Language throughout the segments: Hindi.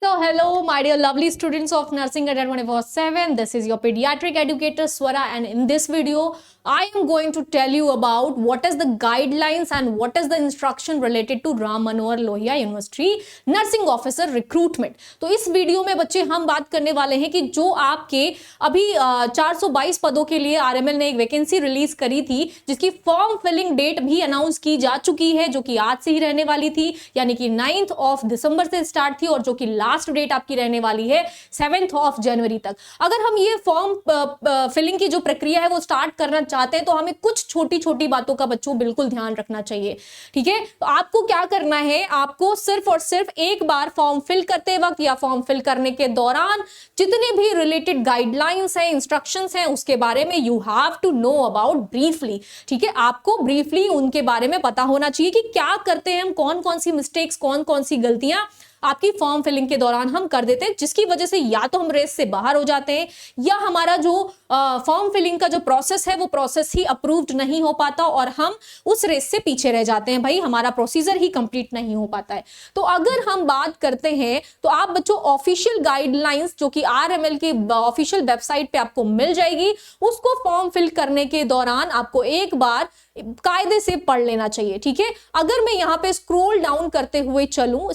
So hello my dear lovely students of Nursing at 24/7. This is your pediatric educator Swara, and in this video I am going to tell you about what is the guidelines and what is the instruction related to Ram Manohar Lohia University Nursing Officer recruitment. तो इस वीडियो में बच्चे हम बात करने वाले हैं कि जो आपके अभी 422 पदों के लिए आरएमएल ने एक वैकेंसी रिलीज करी थी, जिसकी फॉर्म फिलिंग डेट भी अनाउंस की जा चुकी है, जो कि आज से ही रहने वाली थी, यानी कि 9 दिसंबर से स्टार्ट थी और जो कि लास्ट डेट आपकी रहने वाली है 7 जनवरी तक। अगर हम ये फॉर्म फिलिंग की जो प्रक्रिया है वो स्टार्ट करना चाहते हैं तो हमें कुछ छोटी छोटी बातों का बच्चों बिल्कुल ध्यान रखना चाहिए। ठीक है, तो आपको क्या करना है, आपको सिर्फ और सिर्फ एक बार फॉर्म फिल करते वक्त या फॉर्म फिल करने के दौरान जितने भी रिलेटेड गाइडलाइंस हैं, इंस्ट्रक्शंस हैं, उसके बारे में you have to know about briefly. ठीक है, आपको ब्रीफली उनके बारे में पता होना चाहिए कि क्या करते हैं हम, कौन कौन सी मिस्टेक्स, कौन कौन सी गलतियां आपकी फॉर्म फिलिंग के दौरान हम कर देते हैं, जिसकी वजह से या तो हम रेस से बाहर हो जाते हैं या हमारा जो फॉर्म फिलिंग का जो प्रोसेस है वो प्रोसेस ही अप्रूव्ड नहीं हो पाता और हम उस रेस से पीछे रह जाते हैं। भाई, हमारा प्रोसीजर ही कंप्लीट नहीं हो पाता है। तो अगर हम बात करते हैं तो आप बच्चों ऑफिशियल गाइडलाइंस जो कि आरएमएल की ऑफिशियल वेबसाइट पे आपको मिल जाएगी, उसको फॉर्म फिल करने के दौरान आपको एक बार कायदे से पढ़ लेना चाहिए। ठीक है, अगर मैं यहाँ पे स्क्रॉल डाउन करते हुए चलूं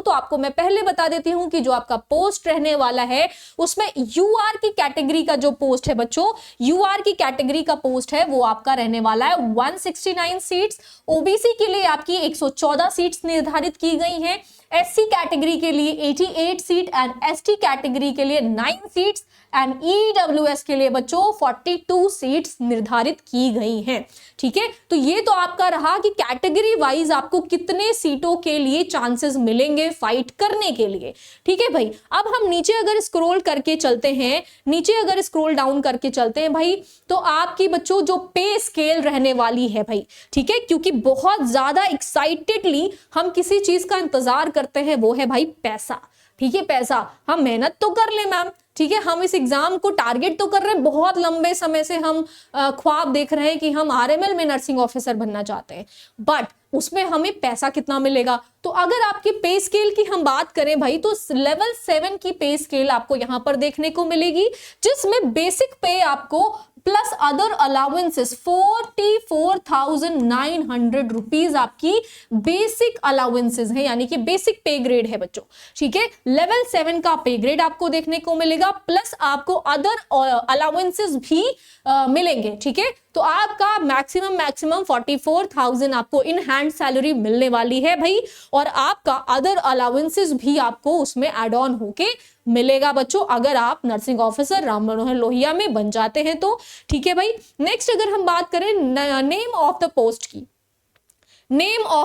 तो आपको मैं पहले बता देती हूं कि जो आपका पोस्ट रहने वाला है उसमें यूआर की कैटेगरी का जो पोस्ट है बच्चों, यूआर की कैटेगरी का पोस्ट है वो आपका रहने वाला है 169 सीट्स। ओबीसी के लिए आपकी 114 सीट्स निर्धारित की गई हैं, एससी कैटेगरी के लिए 88 सीट एंड एसटी कैटेगरी के लिए 9 सीट्स एंड ईडब्ल्यूएस के लिए बच्चों 42 सीट्स निर्धारित की गई हैं। ठीक है, तो ये तो आपका रहा कि कैटेगरी वाइज आपको कितने सीटों के लिए चांसेस मिलेंगे फाइट करने के लिए। ठीक है भाई, अब हम नीचे अगर स्क्रॉल करके चलते हैं, नीचे अगर स्क्रॉल डाउन करके चलते हैं भाई, तो आपकी बच्चों जो पे स्केल रहने वाली है भाई, ठीक है, क्योंकि बहुत ज्यादा एक्साइटेडली हम किसी चीज का इंतजार करते हैं, वो है भाई पैसा। ठीक है, पैसा, हम मेहनत तो कर ले मैम, ठीक है, हम इस एग्जाम को टारगेट तो कर रहे हैं, बहुत लंबे समय से हम ख्वाब देख रहे हैं कि हम आरएमएल में नर्सिंग ऑफिसर बनना चाहते हैं, बट उसमें हमें पैसा कितना मिलेगा। तो अगर आपकी पे स्केल की हम बात करें भाई, तो लेवल 7 की पे स्केल आपको यहां पर देखने को मिलेगी, जिसमें बेसिक पे आपको प्लस अदर अलाउंसेस 44,900 रुपीज आपकी बेसिक अलाउंसेस है, यानी कि बेसिक पे ग्रेड है बच्चों। ठीक है, लेवल 7 का पे ग्रेड आपको देखने को मिलेगा, प्लस आपको अदर अलाउंसेस भी मिलेंगे। ठीक है, तो आपका मैक्सिमम 44,000 आपको इन हैंड सैलरी मिलने वाली है भाई, और आपका अदर अलाउंसेस भी आपको उसमें एड ऑन होके मिलेगा बच्चों, अगर आप नर्सिंग ऑफिसर राम मनोहर लोहिया में बन जाते हैं तो। ठीक है भाई, नेक्स्ट अगर हम बात करें नेम ऑफ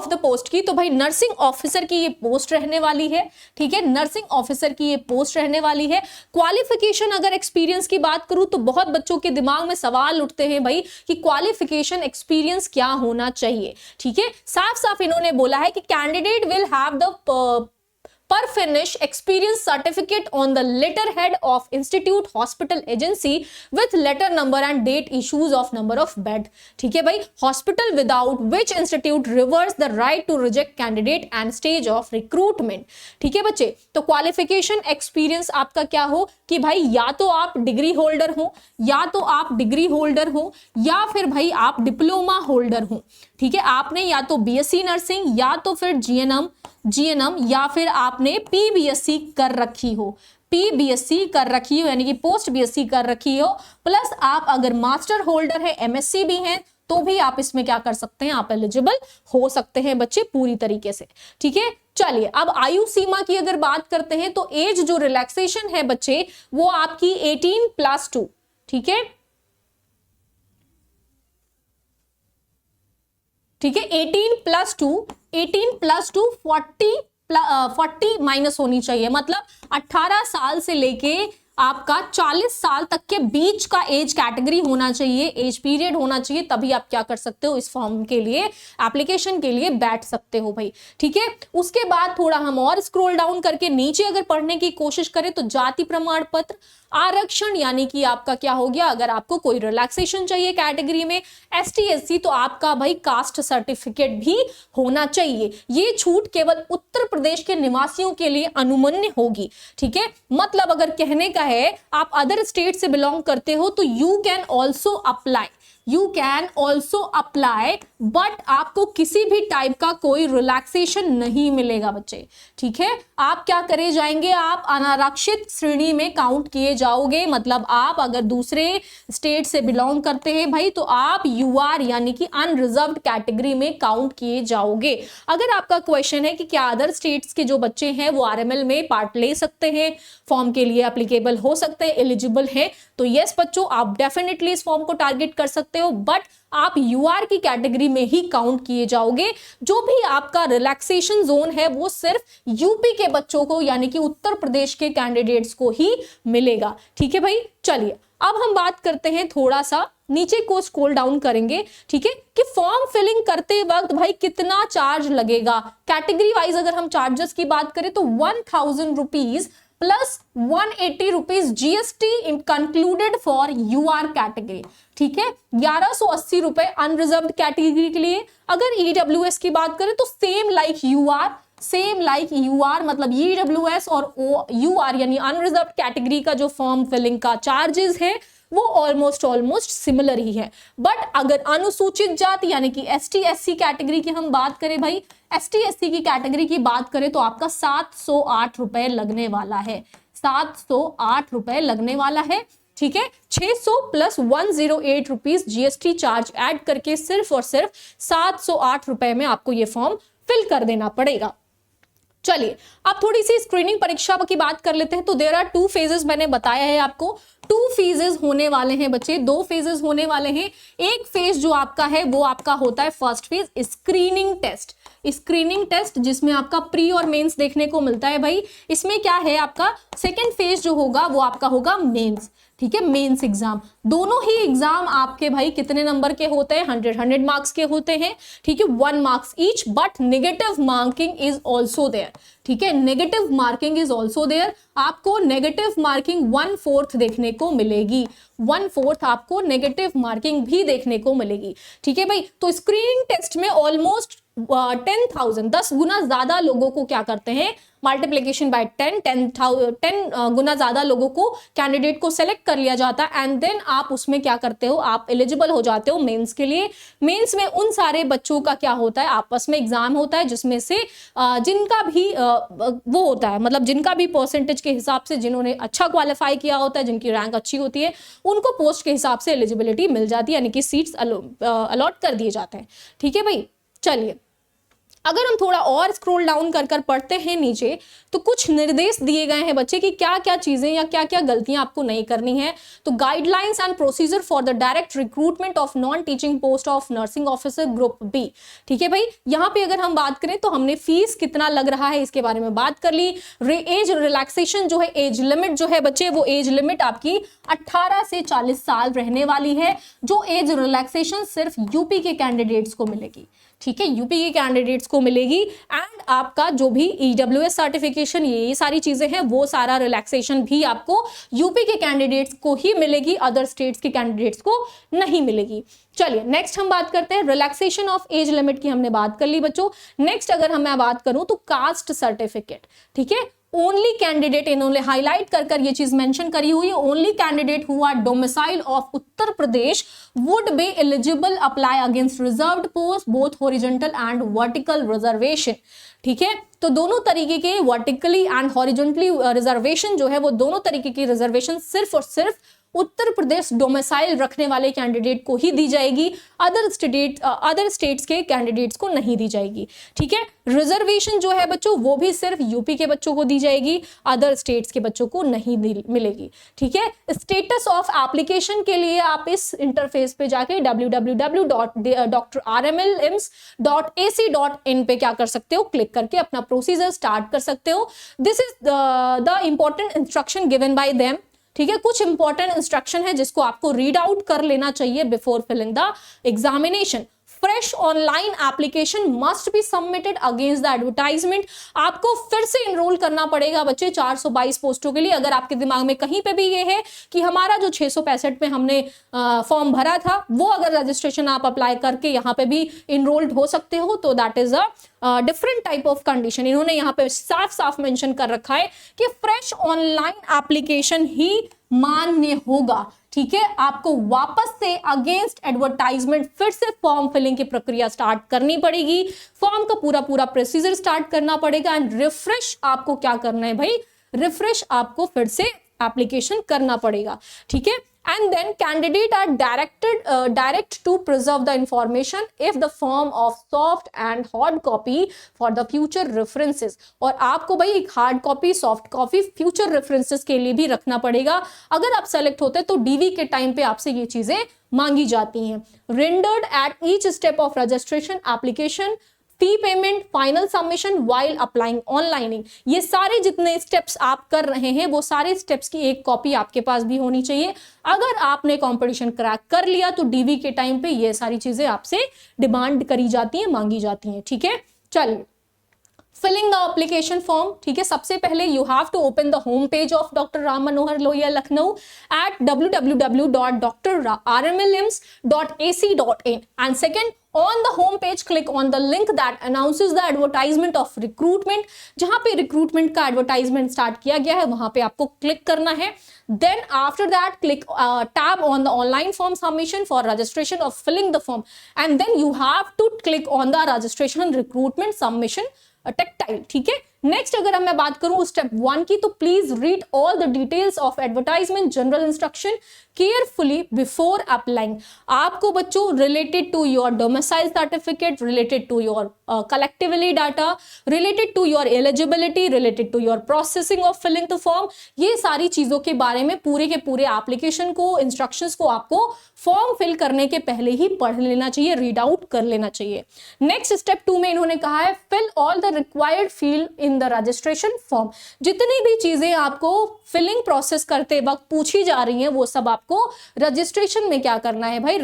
द पोस्ट की, तो भाई नर्सिंग ऑफिसर की ये पोस्ट रहने वाली है। ठीक है, नर्सिंग ऑफिसर की ये पोस्ट रहने वाली है। क्वालिफिकेशन अगर एक्सपीरियंस की बात करूं तो बहुत बच्चों के दिमाग में सवाल उठते हैं भाई कि क्वालिफिकेशन एक्सपीरियंस क्या होना चाहिए। ठीक है, साफ साफ इन्होंने बोला है कि candidate will have the per finish experience certificate on the letterhead of institute hospital agency with letter number and date issues of number of bed। ठीक है भाई, hospital without which institute reverse the right to reject candidate and stage of recruitment। ठीक है बच्चे, तो क्वालिफिकेशन एक्सपीरियंस आपका क्या हो कि भाई या तो आप डिग्री होल्डर हो, या फिर भाई आप डिप्लोमा होल्डर हो। ठीक है, आपने या तो बीएससी नर्सिंग या तो फिर जीएनएम या फिर आपने पीबीएससी कर रखी हो, यानी कि पोस्ट बीएससी कर रखी हो, प्लस आप अगर मास्टर होल्डर है, एमएससी भी हैं, तो भी आप इसमें क्या कर सकते हैं, आप एलिजिबल हो सकते हैं बच्चे पूरी तरीके से। ठीक है, चलिए अब आयु सीमा की अगर बात करते हैं तो एज जो रिलैक्सेशन है बच्चे वो आपकी 18+2। ठीक है, 18+2 40 माइनस होनी चाहिए, मतलब 18 साल से लेके आपका 40 साल तक के बीच का एज कैटेगरी होना चाहिए, एज पीरियड होना चाहिए, तभी आप क्या कर सकते हो, इस फॉर्म के लिए एप्लीकेशन के लिए बैठ सकते हो भाई। ठीक है, उसके बाद थोड़ा हम और स्क्रॉल डाउन करके नीचे अगर पढ़ने की कोशिश करें तो जाति प्रमाण पत्र, आरक्षण यानी कि आपका क्या हो गया, अगर आपको कोई रिलैक्सेशन चाहिए कैटेगरी में, एसटी एससी तो आपका भाई कास्ट सर्टिफिकेट भी होना चाहिए। ये छूट केवल उत्तर प्रदेश के निवासियों के लिए अनुमन्य होगी। ठीक है, मतलब अगर कहने का है आप अदर स्टेट से बिलोंग करते हो तो you can also apply, but आपको किसी भी टाइप का कोई रिलैक्सेशन नहीं मिलेगा बच्चे। ठीक है, आप क्या करे जाएंगे, आप अनारक्षित श्रेणी में काउंट किए जाओगे। मतलब आप अगर दूसरे स्टेट से बिलोंग करते हैं भाई तो आप यूआर यानी कि अनरिजर्व्ड कैटेगरी में काउंट किए जाओगे। अगर आपका क्वेश्चन है कि क्या अदर स्टेट्स के जो बच्चे हैं वो आरएमएल में पार्ट ले सकते हैं, फॉर्म के लिए एप्लीकेबल हो सकते हैं, एलिजिबल है, तो यस बच्चों आप डेफिनेटली इस फॉर्म को टारगेट कर सकते हो, बट आप यूआर की कैटेगरी में ही काउंट किए जाओगे। जो भी आपका रिलैक्सेशन जोन है वो सिर्फ यूपी के बच्चों को यानी कि उत्तर प्रदेश के कैंडिडेट्स को ही मिलेगा। ठीक है भाई, चलिए अब हम बात करते हैं, थोड़ा सा नीचे को स्क्रॉल डाउन करेंगे। ठीक है, कि फॉर्म फिलिंग करते वक्त भाई कितना चार्ज लगेगा। कैटेगरी वाइज अगर हम चार्जेस की बात करें तो 1000 rupees plus 180 rupees GST concluded for UR category. ठीक है, 1180 रुपए अनरिजर्व्ड कैटेगरी के लिए। अगर ईडब्ल्यूएस की बात करें तो सेम लाइक यूआर, मतलब ईडब्ल्यूएस और यूआर यानी अनरिजर्व्ड कैटेगरी का जो फॉर्म फिलिंग का चार्जेस है वो ऑलमोस्ट सिमिलर ही है। बट अगर अनुसूचित जाति यानी कि एसटी एससी कैटेगरी की हम बात करें भाई, एसटी एससी की कैटेगरी की बात करें तो आपका 708 रुपए लगने वाला है, 708 रुपए लगने वाला है। ठीक है, 600 plus 108 rupees GST charge add करके सिर्फ और सिर्फ 708 रुपए में आपको ये फॉर्म फिल कर देना पड़ेगा। चलिए अब थोड़ी सी स्क्रीनिंग परीक्षा की बात कर लेते हैं। तो देयर आर 2 फेजेस, मैंने बताया है आपको 2 फेजेस होने वाले हैं बच्चे, 2 फेजेस होने वाले हैं। एक फेज जो आपका है वो आपका होता है फर्स्ट फेज स्क्रीनिंग टेस्ट, जिसमें आपका प्री और मेंस देखने को मिलता है भाई। इसमें क्या है आपका सेकेंड फेज जो होगा वो आपका होगा मेंस। ठीक है, मेंस एग्जाम, दोनों ही एग्जाम आपके भाई कितने नंबर के होते हैं, 100 मार्क्स के होते हैं। ठीक है, 1 marks each, but negative marking is also there. ठीक है, negative marking is also there. आपको नेगेटिव मार्किंग 1/4 देखने को मिलेगी, 1/4 आपको नेगेटिव मार्किंग भी देखने को मिलेगी। ठीक है भाई, तो स्क्रीनिंग टेस्ट में ऑलमोस्ट 10 गुना ज्यादा लोगों को क्या करते हैं, मल्टीप्लीकेशन बाय 10 गुना ज्यादा लोगों को, कैंडिडेट को सेलेक्ट कर लिया जाता है एंड देन आप उसमें क्या करते हो, आप एलिजिबल हो जाते हो मेंस के लिए। मेंस में उन सारे बच्चों का क्या होता है, आपस में एग्जाम होता है जिसमें से जिनका भी वो होता है, मतलब जिनका भी परसेंटेज के हिसाब से, जिन्होंने अच्छा क्वालिफाई किया होता है, जिनकी रैंक अच्छी होती है, उनको पोस्ट के हिसाब से एलिजिबिलिटी मिल जाती है, यानी कि सीट्स अलॉट कर दिए जाते हैं। ठीक है भाई, चलिए अगर हम थोड़ा और स्क्रॉल डाउन कर पढ़ते हैं नीचे तो कुछ निर्देश दिए गए हैं बच्चे कि क्या क्या चीजें या क्या क्या गलतियां आपको नहीं करनी है। तो guidelines and procedure for the direct recruitment of non teaching post of nursing officer group B. ठीक है भाई, यहाँ पे अगर हम बात करें तो हमने फीस कितना लग रहा है इसके बारे में बात कर ली। एज रिलैक्सेशन जो है, एज लिमिट जो है बच्चे, वो एज लिमिट आपकी 18 से 40 साल रहने वाली है, जो एज रिलैक्सेशन सिर्फ यूपी के कैंडिडेट्स को मिलेगी। ठीक है, यूपी के कैंडिडेट्स को मिलेगी। एंड आपका जो भी ईडब्ल्यूएस सर्टिफिकेशन, ये सारी चीजें हैं, वो सारा रिलैक्सेशन भी आपको यूपी के कैंडिडेट्स को ही मिलेगी, अदर स्टेट्स के कैंडिडेट्स को नहीं मिलेगी। चलिए नेक्स्ट हम बात करते हैं रिलैक्सेशन ऑफ एज लिमिट की, हमने बात कर ली बच्चों। नेक्स्ट अगर मैं बात करूं तो कास्ट सर्टिफिकेट। ठीक है, ओनली कैंडिडेट, इन्होंने हाईलाइट कर ये चीज मेंशन करी हुई है, only candidate who are domicile of Uttar Pradesh would be eligible apply against reserved post both horizontal and vertical reservation. ठीक है, तो दोनों तरीके के वर्टिकली एंड हॉरिजॉन्टली रिजर्वेशन जो है, वो दोनों तरीके की रिजर्वेशन सिर्फ और सिर्फ उत्तर प्रदेश डोमिसाइल रखने वाले कैंडिडेट को ही दी जाएगी, अदर स्टेट्स के कैंडिडेट्स को नहीं दी जाएगी। ठीक है, रिजर्वेशन जो है बच्चों वो भी सिर्फ यूपी के बच्चों को दी जाएगी, अदर स्टेट्स के बच्चों को नहीं मिलेगी। ठीक है, स्टेटस ऑफ एप्लीकेशन के लिए आप इस इंटरफेस पे जाके www.drmlims.ac.in पे क्या कर सकते हो, क्लिक करके अपना प्रोसीजर स्टार्ट कर सकते हो। This is the important instruction given by them. ठीक है, कुछ इंपॉर्टेंट इंस्ट्रक्शन है जिसको आपको रीड आउट कर लेना चाहिए before filling the examination. Fresh online application must be submitted against the advertisement. आपको फिर से इनरोल करना पड़ेगा बच्चे 422 पोस्टों के लिए। अगर आपके दिमाग में कहीं पे भी ये है कि हमारा जो 665 में हमने फॉर्म भरा था वो अगर रजिस्ट्रेशन आप अप्लाई करके यहाँ पे भी इनरोल्ड हो सकते हो, तो that is a different type of condition. इन्होंने यहाँ पे साफ साफ मेंशन कर रखा है कि फ्रेश ऑनलाइन एप्लीकेशन ही मान्य होगा। ठीक है, आपको वापस से अगेंस्ट एडवर्टाइजमेंट फिर से फॉर्म फिलिंग की प्रक्रिया स्टार्ट करनी पड़ेगी, फॉर्म का पूरा प्रोसीजर स्टार्ट करना पड़ेगा एंड रिफ्रेश आपको क्या करना है भाई, रिफ्रेश आपको फिर से एप्लीकेशन करना पड़ेगा। ठीक है, and then candidate are direct to preserve the information if the form of soft and hard copy for the future references। और आपको भाई एक hard copy soft copy future references के लिए भी रखना पड़ेगा। अगर आप सेलेक्ट होते तो डीवी के टाइम पे आपसे ये चीजें मांगी जाती हैं। Rendered at each step of registration application, fee payment, final submission while applying onlining, ये सारे जितने स्टेप्स आप कर रहे हैं वो सारे स्टेप्स की एक कॉपी आपके पास भी होनी चाहिए। अगर आपने कंपटीशन क्रैक कर लिया तो डीवी के टाइम पे ये सारी चीजें आपसे डिमांड करी जाती हैं, मांगी जाती हैं। ठीक है, चलिए फिलिंग द एप्लीकेशन फॉर्म। ठीक है, सबसे पहले you have to open the home page of doctor Ram Manohar Lohia Lucknow at www.drrmlims.ac.in and second on the home page click on the link that announces the advertisement of recruitment। जहां पे रिक्रूटमेंट का एडवर्टाइजमेंट स्टार्ट किया गया है वहां पे आपको क्लिक करना है। then after that click tab on the online form submission for registration of filling the form and then you have to click on the registration recruitment submission tactile. ठीक है, नेक्स्ट अगर मैं बात करूं स्टेप 1 की, तो please read all the details of advertisement general instruction carefully before applying. आपको बच्चों related to your domicile certificate, related to your collectively data, related to your eligibility, related to your processing of filling the form, ये सारी चीजों के बारे में पूरे के पूरे एप्लीकेशन को, इंस्ट्रक्शंस को आपको फॉर्म फिल करने के पहले ही पढ़ लेना चाहिए, रीड आउट कर लेना चाहिए। नेक्स्ट स्टेप 2 में इन्होंने कहा है fill all the required field in the registration form. जितनी भी चीजें आपको फिलिंग प्रोसेस करते वक्त पूछी जा रही हैं वो सब आपको रजिस्ट्रेशन में क्या करना है भाई,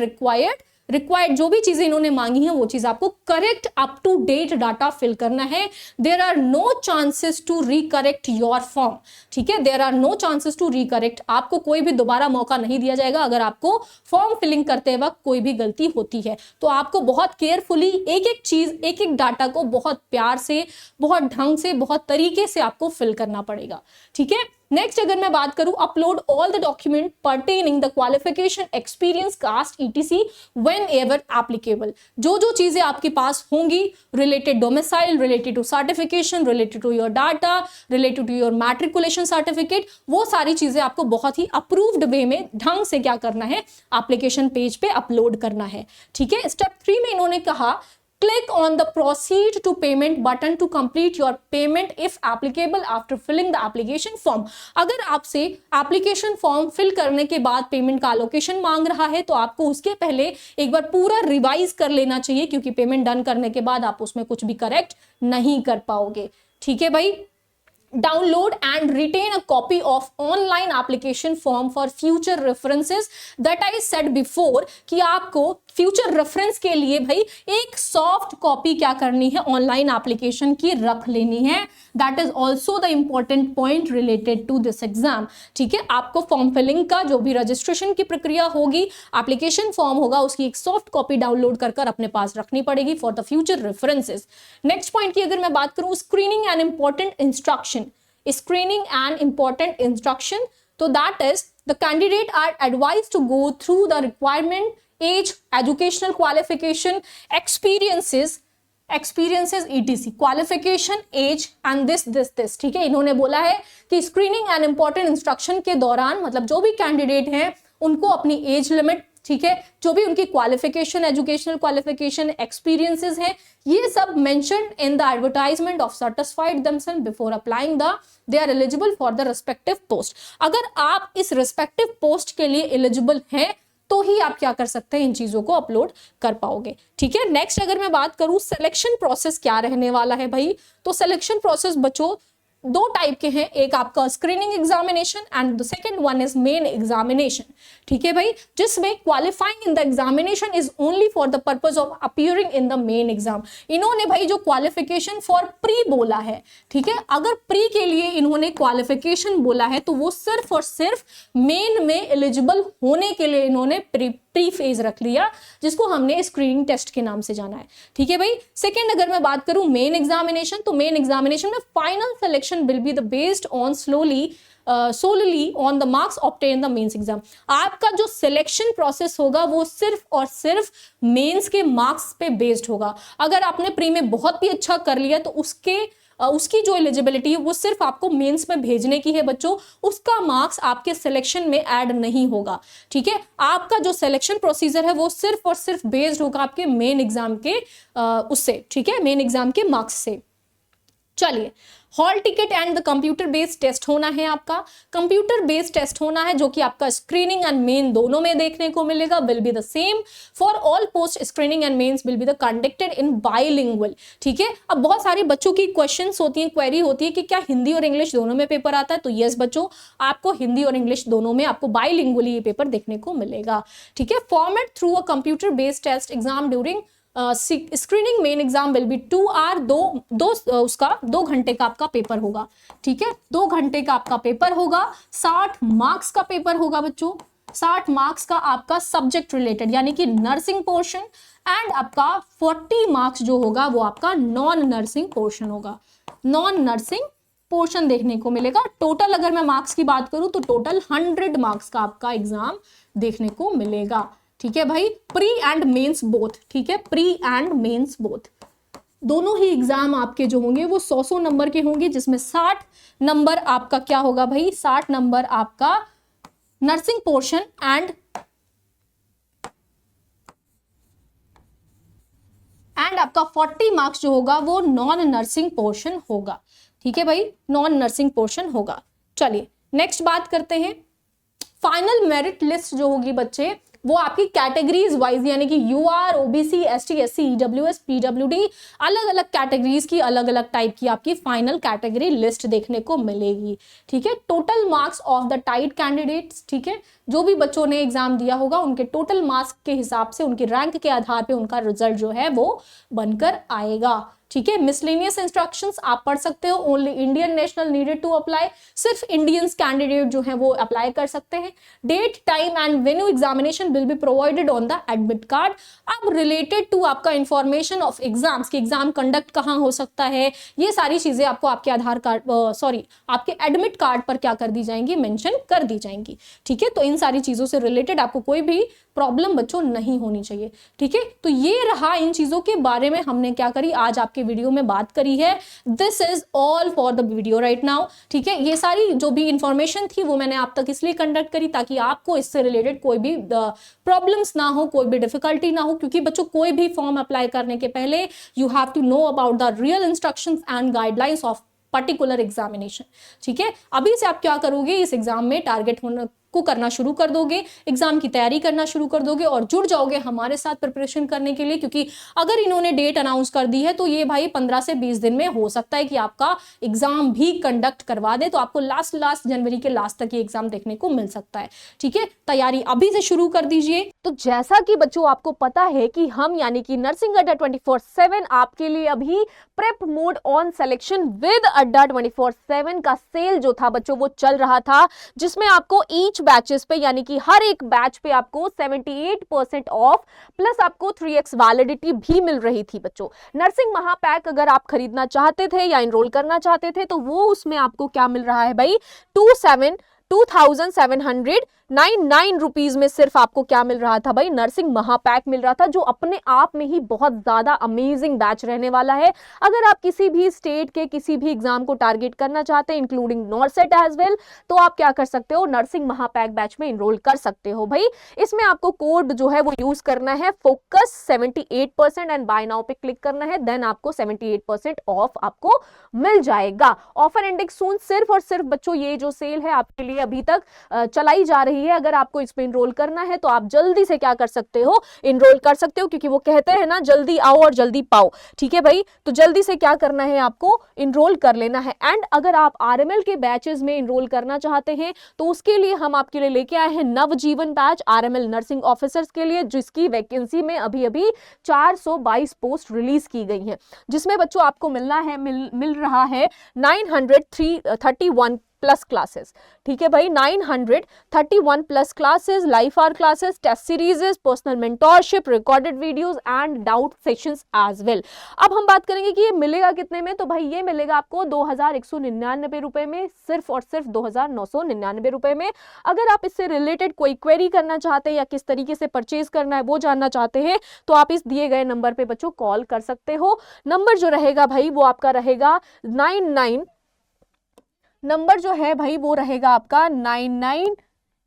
रिक्वायर्ड जो भी चीजें इन्होंने मांगी हैं वो चीज आपको correct up to date data fill करना है। There are no chances to recorrect your form. ठीक है, there are no chances to recorrect, आपको कोई भी दोबारा मौका नहीं दिया जाएगा अगर आपको फॉर्म फिलिंग करते वक्त कोई भी गलती होती है। तो आपको बहुत केयरफुली एक एक चीज, एक एक डाटा को बहुत प्यार से, बहुत ढंग से, बहुत तरीके से आपको फिल करना पड़ेगा। ठीक है, नेक्स्ट अगर मैं बात करूं upload all the document pertaining the qualification, experience, caste ETC whenever applicable. जो जो चीजें आपके पास होंगी related domicile, related to certification, related to your data, related to your matriculation certificate, वो सारी चीजें आपको बहुत ही अप्रूव्ड वे में ढंग से क्या करना है, एप्लीकेशन पेज पे अपलोड करना है। ठीक है, स्टेप 3 में इन्होंने कहा click on the proceed to payment button to complete your payment if applicable after filling the application form। अगर आपसे एप्लीकेशन फॉर्म फिल करने के बाद पेमेंट का एलोकेशन मांग रहा है तो आपको उसके पहले एक बार पूरा रिवाइज कर लेना चाहिए, क्योंकि पेमेंट डन करने के बाद आप उसमें कुछ भी करेक्ट नहीं कर पाओगे। ठीक है भाई, download and retain a copy of online application form for future references that I said before कि आपको फ्यूचर रेफरेंस के लिए भाई एक सॉफ्ट कॉपी क्या करनी है, ऑनलाइन एप्लीकेशन की रख लेनी है। That is also the important point related to this exam. ठीक है, आपको फॉर्म फिलिंग का जो भी रजिस्ट्रेशन की प्रक्रिया होगी, एप्लीकेशन फॉर्म होगा, उसकी एक सॉफ्ट कॉपी डाउनलोड कर अपने पास रखनी पड़ेगी for the future references. Next point की अगर मैं बात करूं screening and important instruction, screening and important instruction, तो that is the candidate are advised to go through the requirement, age, educational qualification, experiences etc, qualification, age and this। ठीक है, इन्होंने बोला है कि स्क्रीनिंग एंड इंपॉर्टेंट इंस्ट्रक्शन के दौरान मतलब जो भी कैंडिडेट हैं उनको अपनी एज लिमिट, ठीक है, जो भी उनकी क्वालिफिकेशन, एजुकेशनल क्वालिफिकेशन, एक्सपीरियंसेस हैं, ये सब mentioned in the advertisement of certified themselves before applying they are eligible for the respective post. अगर आप इस रिस्पेक्टिव पोस्ट के लिए एलिजिबल हैं तो ही आप क्या कर सकते हैं, इन चीजों को अपलोड कर पाओगे। ठीक है, नेक्स्ट अगर मैं बात करूं सिलेक्शन प्रोसेस क्या रहने वाला है भाई, तो सिलेक्शन प्रोसेस बच्चों दो टाइप के हैं, एक आपका screening examination and the second one is main examination. ठीक है भाई, जिसमें qualifying in the examination is only for the purpose of appearing in the main exam. इन्होंने भाई जो क्वालिफिकेशन फॉर प्री बोला है, ठीक है, अगर प्री के लिए इन्होंने क्वालिफिकेशन बोला है तो वो सिर्फ और सिर्फ मेन में एलिजिबल होने के लिए इन्होंने प्री फेज रख लिया, जिसको हमने स्क्रीनिंग टेस्ट के नाम से जाना है। ठीक है भाई, सेकंड अगर मैं बात करूं मेन एग्जामिनेशन, तो मेन एग्जामिनेशन में final selection will be the based on solely on the marks obtained in the mains exam. आपका जो सिलेक्शन प्रोसेस होगा वो सिर्फ और सिर्फ मेंस के मार्क्स पे बेस्ड होगा। अगर आपने प्री में बहुत भी अच्छा कर लिया तो उसकी जो एलिजिबिलिटी है वो सिर्फ आपको मेंस में भेजने की है बच्चों, उसका मार्क्स आपके सिलेक्शन में ऐड नहीं होगा। ठीक है, आपका जो सिलेक्शन प्रोसीजर है वो सिर्फ और सिर्फ बेस्ड होगा आपके मेन एग्जाम के उससे, ठीक है, मेन एग्जाम के मार्क्स से। चलिए, hall ticket and the computer based test होना है आपका, कंप्यूटर बेस्ड टेस्ट होना है जो कि आपका स्क्रीनिंग एंड मेन दोनों में देखने को मिलेगा, will be the same for all post screening and mains will be the conducted in bilingual. ठीक है, अब बहुत सारे बच्चों की क्वेश्चंस होती हैं, क्वेरी होती है कि क्या हिंदी और इंग्लिश दोनों में पेपर आता है, तो यस बच्चों, आपको हिंदी और इंग्लिश दोनों में आपको बाइलिंगुअली ये पेपर देखने को मिलेगा। ठीक है, format through a computer based test exam during screening main exam will be 2 hour, उसका 2 घंटे का आपका पेपर होगा। ठीक है, 2 घंटे का आपका पेपर होगा, 60 मार्क्स का पेपर होगा बच्चों, 60 मार्क्स का आपका सब्जेक्ट रिलेटेड यानी कि नर्सिंग पोर्शन, एंड आपका 40 मार्क्स जो होगा वो आपका नॉन नर्सिंग पोर्शन होगा, नॉन नर्सिंग पोर्शन देखने को मिलेगा। टोटल अगर मैं मार्क्स की बात करूं तो टोटल 100 मार्क्स का आपका एग्जाम देखने को मिलेगा। ठीक है भाई, प्री एंड मेंस बोथ, ठीक है, प्री एंड मेंस बोथ दोनों ही एग्जाम आपके जो होंगे वो 100 नंबर के होंगे, जिसमें 60 नंबर आपका क्या होगा भाई, 60 नंबर आपका नर्सिंग पोर्शन एंड आपका 40 मार्क्स जो होगा वो नॉन नर्सिंग पोर्शन होगा। ठीक है भाई, नॉन नर्सिंग पोर्शन होगा। चलिए नेक्स्ट बात करते हैं, फाइनल मेरिट लिस्ट जो होगी बच्चे वो आपकी कैटेगरीज वाइज यानी कि UR, OBC, ST, SC, EWS, PWD, अलग अलग कैटेगरीज की अलग अलग टाइप की आपकी फाइनल कैटेगरी लिस्ट देखने को मिलेगी। ठीक है, total marks of the tied candidates, ठीक है, जो भी बच्चों ने एग्जाम दिया होगा उनके टोटल मार्क्स के हिसाब से उनकी रैंक के आधार पे उनका रिजल्ट जो है वो बनकर आएगा। ठीक है, मिसलेनियस इंस्ट्रक्शंस आप पढ़ सकते हो, only Indian national needed to apply, सिर्फ इंडियंस कैंडिडेट जो है वो अप्लाई कर सकते हैं। Date, time and venue examination will be provided on the admit card. अब रिलेटेड टू आपका इंफॉर्मेशन ऑफ एग्जाम्स की एग्जाम कंडक्ट कहाँ हो सकता है, ये सारी चीजें आपको आपके आधार कार्ड आपके एडमिट कार्ड पर क्या कर दी जाएंगी, मेंशन कर दी जाएंगी। ठीक है, तो इन सारी चीजों से रिलेटेड आपको कोई भी प्रॉब्लम बच्चों नहीं होनी चाहिए। ठीक है, तो ये रहा इन चीजों के बारे में हमने क्या करी आज आपके वीडियो में बात करी है। This is all for the video right now. ठीक है, ये सारी जो भी इंफॉर्मेशन थी वो मैंने आप तक इसलिए कंडक्ट करी ताकि आपको इससे रिलेटेड कोई भी प्रॉब्लम्स ना हो, कोई भी डिफिकल्टी ना हो, क्योंकि बच्चों कोई भी फॉर्म अप्लाई करने के पहले you have to know about the real instructions and guidelines of particular examination. ठीक है, अभी से आप क्या करोगे, इस एग्जाम में टारगेट होने को करना शुरू कर दोगे, एग्जाम की तैयारी करना शुरू कर दोगे और जुड़ जाओगे हमारे साथ प्रिपरेशन करने के लिए, क्योंकि अगर इन्होंने डेट अनाउंस कर दी है तो ये भाई 15 से 20 दिन में हो सकता है कि आपका एग्जाम भी कंडक्ट करवा दे, तो आपको लास्ट जनवरी के लास्ट तक ये एग्जाम देखने को मिल सकता है। ठीक है, तैयारी अभी से शुरू कर दीजिए। तो जैसा कि बच्चों आपको पता है कि हम यानी कि नर्सिंग अड्डा 24/7 आपके लिए अभी prep mode on selection with अड्डा 24/7 का सेल जो था बच्चों वो चल रहा था, जिसमें आपको ईच बैचेस पे यानी कि हर एक बैच पे आपको 78% ऑफ प्लस आपको 3x वैलिडिटी भी मिल रही थी बच्चों। नर्सिंग महापैक अगर आप खरीदना चाहते थे या इनरोल करना चाहते थे तो वो उसमें आपको क्या मिल रहा है भाई, 2799 रुपीज में सिर्फ आपको क्या मिल रहा था भाई, नर्सिंग महापैक मिल रहा था, जो अपने आप में ही बहुत ज्यादा अमेजिंग बैच रहने वाला है। अगर आप किसी भी स्टेट के किसी भी एग्जाम को टारगेट करना चाहते हैं इंक्लूडिंग नॉर्सेट एज वेल, तो आप क्या कर सकते हो, नर्सिंग महापैक बैच में इनरोल कर सकते हो भाई। इसमें आपको कोड जो है वो यूज करना है फोकस 78% एंड बाय नाउ पे क्लिक करना है, देन आपको 78% ऑफ आपको मिल जाएगा। ऑफर एंडिंग सून, सिर्फ और सिर्फ बच्चों ये जो सेल है आपके लिए ये अभी तक चलाई जा रही है। अगर आपको इसमें इनरोल करना है तो आप जल्दी से क्या कर सकते हो, इनरोल कर सकते हो, क्योंकि वो कहते हैं ना जल्दी आओ और जल्दी पाओ। ठीक है भाई, तो जल्दी से क्या करना है, आपको इनरोल कर लेना है। एंड अगर आप आरएमएल के बैचेस में इनरोल करना चाहते हैं तो उसके लिए हम आपके लिए लेके आए हैं नवजीवन बैच आरएमएल नर्सिंग ऑफिसर्स के लिए, जिसकी वैकेंसी में अभी अभी 422 पोस्ट रिलीज की गई हैं, जिसमें बच्चों आपको मिल रहा है 931 प्लस क्लासेस। ठीक है भाई, 931 plus classes, live hour classes, test series, personal mentorship, recorded videos and doubt sessions as well. अब हम बात करेंगे कि ये मिलेगा कितने में, तो भाई ये मिलेगा आपको 2199 रुपए में, सिर्फ और सिर्फ 2999 रुपए में। अगर आप इससे रिलेटेड कोई क्वेरी करना चाहते हैं या किस तरीके से परचेज करना है वो जानना चाहते हैं तो आप इस दिए गए नंबर पे बच्चों कॉल कर सकते हो। नंबर जो रहेगा भाई वो आपका रहेगा 99, नंबर जो है भाई वो रहेगा आपका 99,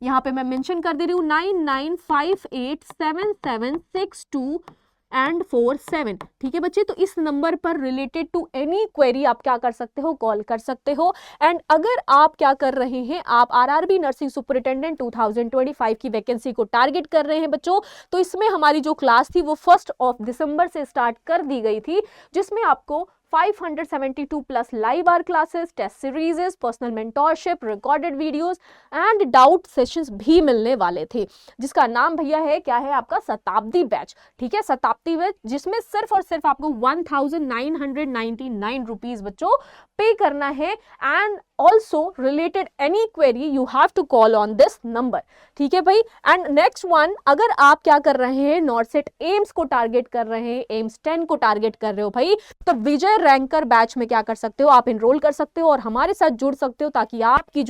यहाँ पे मैं मेंशन कर दे रही हूँ 9958776247। ठीक है बच्चे, तो इस नंबर पर रिलेटेड टू एनी क्वेरी आप क्या कर सकते हो, कॉल कर सकते हो। एंड अगर आप क्या कर रहे हैं, आप आरआरबी नर्सिंग सुपरिटेंडेंट 2025 की वैकेंसी को टारगेट कर रहे हैं बच्चों, तो इसमें हमारी जो क्लास थी वो 1 दिसंबर से स्टार्ट कर दी गई थी, जिसमें आपको 572 plus live hour classes, test series, personal mentorship, recorded videos and doubt sessions भी मिलने वाले थे, जिसका नाम भैया है क्या है आपका शताब्दी बैच। ठीक है, शताब्दी बैच, जिसमें सिर्फ और सिर्फ आपको 1999 रुपीज बच्चों पे करना है। And also related any query you have to call on this number. ठीक है भाई, एंड नेक्स्ट वन, अगर आप क्या कर रहे हैं, नॉर्सेट एम्स को टारगेट कर रहे हैं, एम्स 10 को टारगेट कर रहे हो भाई, तो विजय रैंकर बैच में क्या कर सकते हो, आप इनरोल कर सकते हो और हमारे साथ जुड़ सकते हो, ताकि आपकी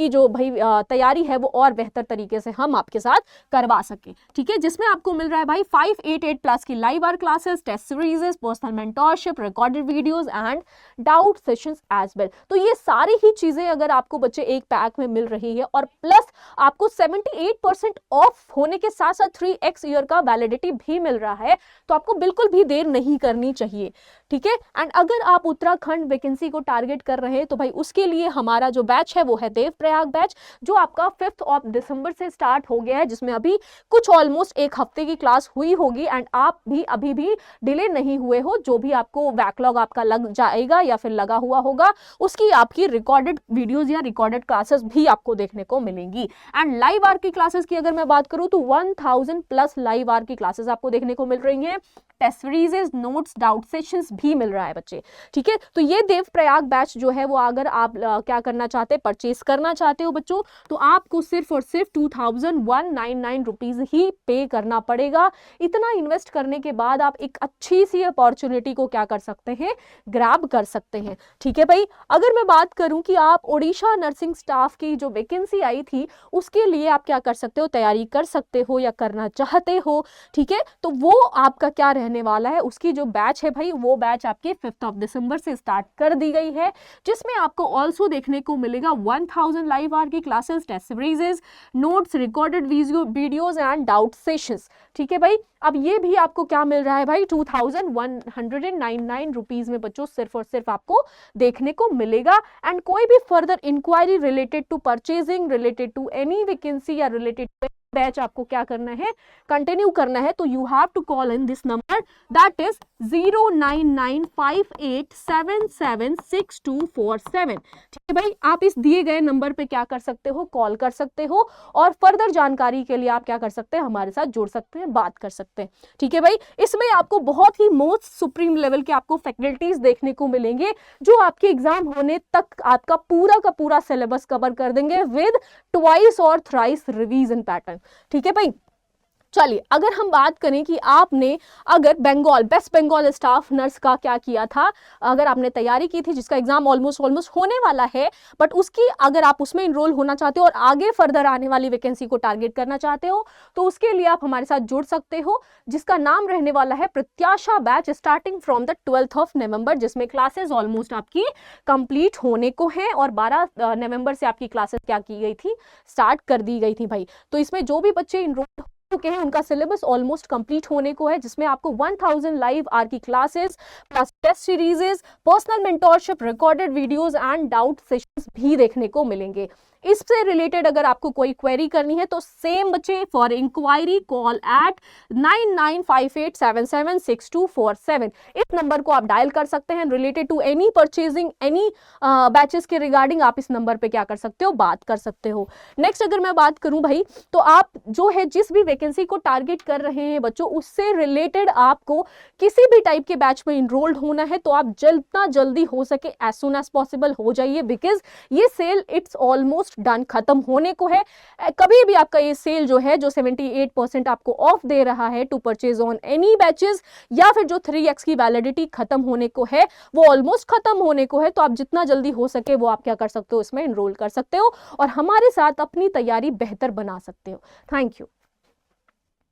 जो भाई तैयारी है वो और बेहतर तरीके से हम आपके साथ करवा सके। ठीक है, जिसमें आपको मिल रहा है भाई 588 प्लस की live hour classes, test series, personal mentorship, recorded videos and doubt sessions as well. तो ये सारी ही चीजें अगर आपको बच्चे एक पैक में मिल रही है, और प्लस आपको 78% ऑफ होने के साथ साथ 3x ईयर का वैलिडिटी भी मिल रहा है, तो आपको बिल्कुल भी देर नहीं करनी चाहिए। ठीक है, एंड अगर आप उत्तराखंड वैकेंसी को टारगेट कर रहे हैं तो भाई उसके लिए हमारा जो बैच है वो है देवप्रयाग बैच, जो आपका 5 दिसंबर से स्टार्ट हो गया है, जिसमें अभी कुछ ऑलमोस्ट एक हफ्ते की क्लास हुई होगी। एंड आप भी अभी भी डिले नहीं हुए हो, जो भी आपको बैकलॉग आपका लग जाएगा या फिर लगा हुआ होगा, उसकी आपकी रिकॉर्डेड वीडियोज या रिकॉर्डेड क्लासेस भी आपको देखने को मिलेंगी। एंड लाइव आवर की क्लासेस की अगर मैं बात करूं तो 1000 प्लस लाइव आवर की क्लासेस आपको देखने को मिल रही हैं, test series, notes, doubt sessions भी मिल रहा है बच्चे। ठीक है, तो ये देवप्रयाग बैच जो है वो अगर आप क्या करना चाहते हैं, परचेस करना चाहते हो बच्चों, तो आपको सिर्फ और सिर्फ 2199 रुपीज ही पे करना पड़ेगा। इतना इन्वेस्ट करने के बाद आप एक अच्छी सी अपॉर्चुनिटी को क्या कर सकते हैं, ग्रैब कर सकते हैं। ठीक है भाई, अगर मैं बात करूं कि आप ओडिशा नर्सिंग स्टाफ की जो वैकेंसी आई थी उसके लिए आप क्या कर सकते हो, तैयारी कर सकते हो या करना चाहते हो। ठीक है, तो वो आपका क्या रहने वाला है, उसकी जो बैच है भाई वो बैच आपके 5 दिसंबर से स्टार्ट कर दी गई है, जिसमें आपको ऑल्सो देखने को मिलेगा 1000 लाइव आवर की classes, test series, notes, recorded videos and doubt sessions. ठीक है भाई, अब ये भी आपको क्या मिल रहा है भाई, 2199 रुपीज में बच्चों सिर्फ और सिर्फ आपको देखने को मिलेगा। एंड कोई भी further inquiry related to purchasing, related to any vacancy या रिलेटेड टू बैच आपको क्या करना है, कंटिन्यू करना है, तो you have to call in this number, that is 09958776247। ठीक है भाई, आप इस दिए गए नंबर पे क्या कर सकते हो, कॉल कर सकते हो, और फर्दर जानकारी के लिए आप क्या कर सकते हैं, हमारे साथ जुड़ सकते हैं, बात कर सकते हैं। ठीक है भाई, इसमें आपको बहुत ही मोस्ट सुप्रीम लेवल के आपको फैकल्टीज देखने को मिलेंगे, जो आपके एग्जाम होने तक आपका पूरा का पूरा सिलेबस कवर कर देंगे विद ट्वाइस और थ्राइस रिवीजन पैटर्न। ठीक है भाई, चलिए अगर हम बात करें कि आपने अगर बेस्ट बंगाल स्टाफ नर्स का क्या किया था, अगर आपने तैयारी की थी, जिसका एग्जाम ऑलमोस्ट होने वाला है, बट उसकी अगर आप उसमें इनरोल होना चाहते हो और आगे फर्दर आने वाली वैकेंसी को टारगेट करना चाहते हो, तो उसके लिए आप हमारे साथ जुड़ सकते हो, जिसका नाम रहने वाला है प्रत्याशा बैच, स्टार्टिंग फ्रॉम द 12 नवंबर, जिसमें क्लासेस ऑलमोस्ट आपकी कंप्लीट होने को है, और 12 नवंबर से आपकी क्लासेस क्या की गई थी, स्टार्ट कर दी गई थी भाई। तो इसमें जो भी बच्चे इनरोल चुके हैं उनका सिलेबस ऑलमोस्ट कंप्लीट होने को है, जिसमें आपको 1000 लाइव आवर की classes plus test series, personal mentorship, recorded videos and doubt sessions भी देखने को मिलेंगे। इससे रिलेटेड अगर आपको कोई क्वेरी करनी है तो सेम बच्चे, फॉर इंक्वायरी कॉल एट 9958776247। इस नंबर को आप डायल कर सकते हैं related to any purchasing, any batches के रिगार्डिंग आप इस नंबर पे क्या कर सकते हो, बात कर सकते हो। नेक्स्ट अगर मैं बात करूं भाई, तो आप जो है जिस भी वैकेंसी को टारगेट कर रहे हैं बच्चों, उससे रिलेटेड आपको किसी भी टाइप के बैच में इनरोल्ड होना है तो आप जितना जल्दी हो सके एज सुन एज पॉसिबल हो जाइए, बिकॉज ये सेल इट्स ऑलमोस्ट डन, खत्म होने को है। कभी भी आपका ये सेल जो है, जो 78% आपको ऑफ दे रहा है to purchase on any batches, या फिर जो 3x की वैलिडिटी खत्म होने को है, वो ऑलमोस्ट खत्म होने को है। तो आप जितना जल्दी हो सके वो आप क्या कर सकते हो, इसमें इनरोल कर सकते हो और हमारे साथ अपनी तैयारी बेहतर बना सकते हो। Thank you.